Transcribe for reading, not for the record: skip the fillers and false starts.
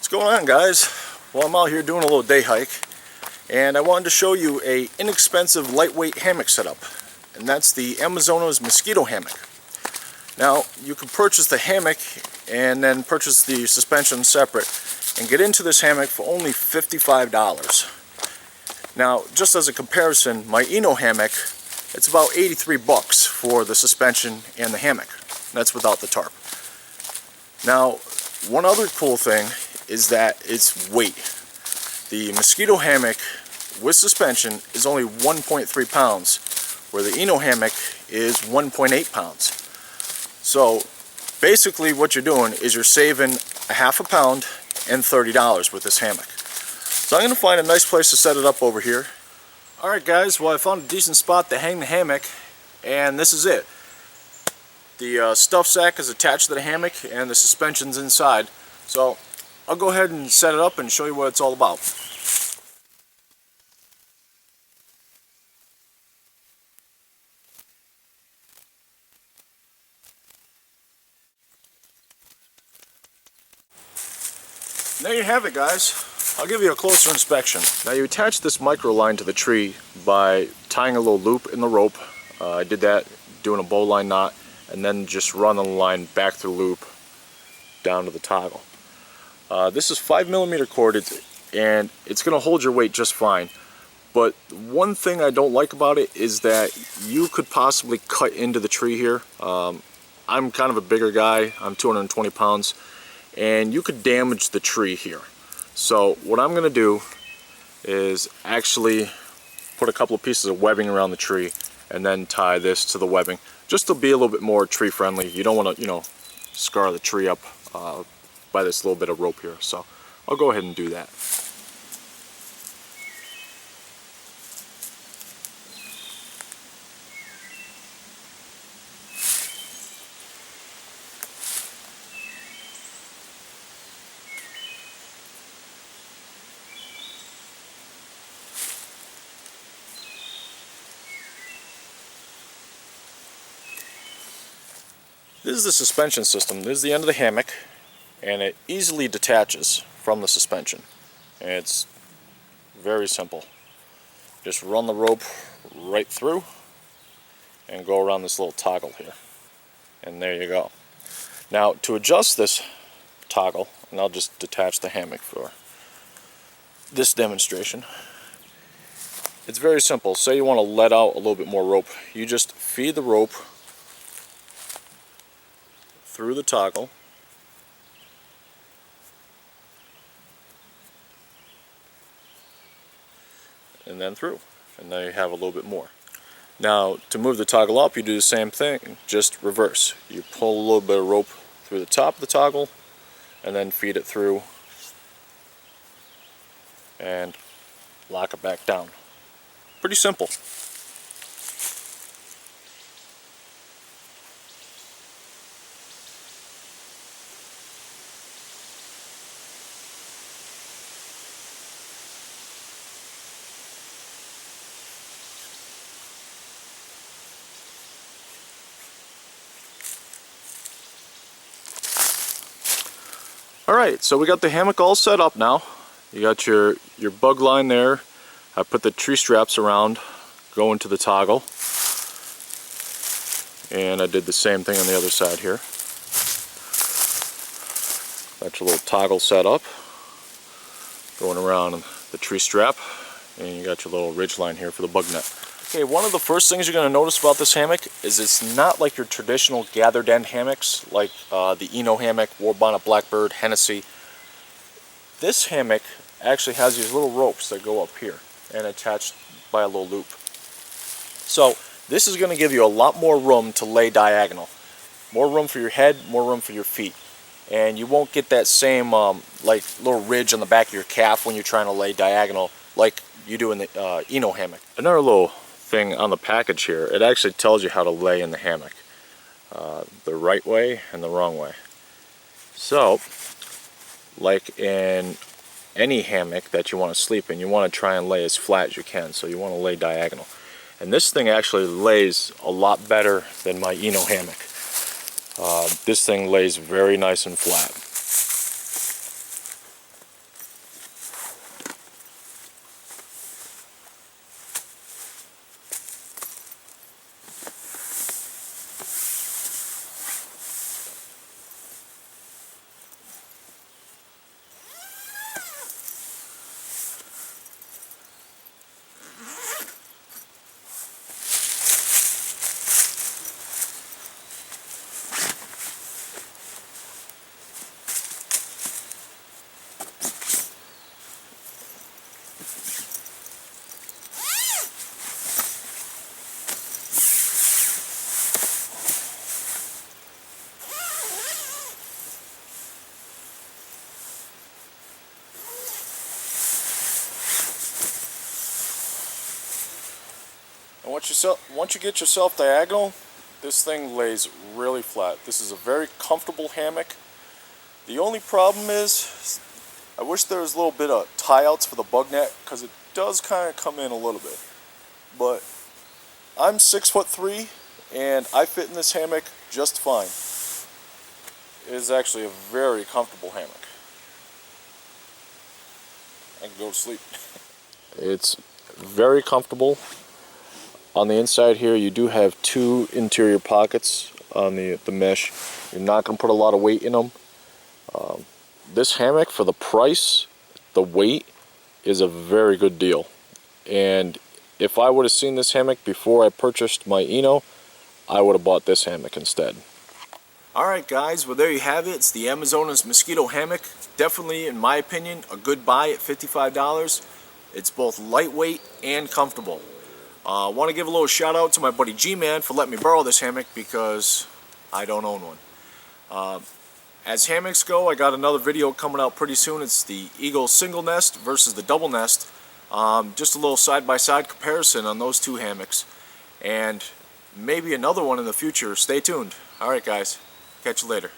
What's going on, guys? Well, I'm out here doing a little day hike, and I wanted to show you a inexpensive lightweight hammock setup, and that's the Amazona's Moskito Hammock. Now, you can purchase the hammock and then purchase the suspension separate and get into this hammock for only $55. Now, just as a comparison, my Eno hammock, it's about 83 bucks for the suspension and the hammock. That's without the tarp. Now, one other cool thing is that its weight. The Moskito hammock with suspension is only 1.3 pounds, where the Eno hammock is 1.8 pounds. So basically what you're doing is you're saving a half a pound and $30 with this hammock. So I'm going to find a nice place to set it up over here. Alright guys, well, I found a decent spot to hang the hammock, and this is it. The stuff sack is attached to the hammock and the suspension's inside. So I'll go ahead and set it up and show you what it's all about. There you have it, guys. I'll give you a closer inspection. Now, you attach this micro line to the tree by tying a little loop in the rope. I did that doing a bowline knot, and then just run the line back through the loop down to the toggle. This is 5mm corded, and it's going to hold your weight just fine. But one thing I don't like about it is that you could possibly cut into the tree here. I'm kind of a bigger guy. I'm 220 pounds, and you could damage the tree here. So what I'm going to do is actually put a couple of pieces of webbing around the tree and then tie this to the webbing, just to be a little bit more tree friendly. You don't want to, scar the tree up by this little bit of rope here. So I'll go ahead and do that. This is the suspension system. This is the end of the hammock, and it easily detaches from the suspension. And it's very simple. Just run the rope right through and go around this little toggle here. And there you go. Now, to adjust this toggle, and I'll just detach the hammock for this demonstration. It's very simple. Say you want to let out a little bit more rope. You just feed the rope through the toggle, and then through, and then you have a little bit more. Now, to move the toggle up, you do the same thing, just reverse. You pull a little bit of rope through the top of the toggle and then feed it through and lock it back down. Pretty simple. Alright, so we got the hammock all set up now. You got your bug line there. I put the tree straps around, going to the toggle. And I did the same thing on the other side here. Got your little toggle set up, going around the tree strap. And you got your little ridge line here for the bug net. Okay, one of the first things you're going to notice about this hammock is it's not like your traditional gathered end hammocks, like the Eno hammock, War Bonnet Blackbird, Hennessy. This hammock actually has these little ropes that go up here and attached by a little loop. So this is going to give you a lot more room to lay diagonal. More room for your head, more room for your feet. And you won't get that same like little ridge on the back of your calf when you're trying to lay diagonal like you do in the Eno hammock. Another little thing on the package here, it actually tells you how to lay in the hammock, the right way and the wrong way. So like in any hammock that you want to sleep in, you want to try and lay as flat as you can, so you want to lay diagonal. And this thing actually lays a lot better than my Eno hammock. This thing lays very nice and flat. once you get yourself diagonal, this thing lays really flat. This is a very comfortable hammock. The only problem is, I wish there was a little bit of tie-outs for the bug net, because it does kind of come in a little bit. But I'm 6'3", and I fit in this hammock just fine. It is actually a very comfortable hammock. I can go to sleep. It's very comfortable. On the inside here, you do have 2 interior pockets on the mesh. You're not going to put a lot of weight in them. This hammock, for the price, the weight, is a very good deal. And if I would have seen this hammock before I purchased my Eno, I would have bought this hammock instead. Alright guys, well there you have it. It's the Amazonas Moskito Hammock. Definitely, in my opinion, a good buy at $55. It's both lightweight and comfortable. I want to give a little shout out to my buddy G-Man for letting me borrow this hammock because I don't own one. As hammocks go, I got another video coming out pretty soon. It's the Eagle single nest versus the double nest. Just a little side-by-side comparison on those 2 hammocks. And maybe another one in the future. Stay tuned. Alright guys, catch you later.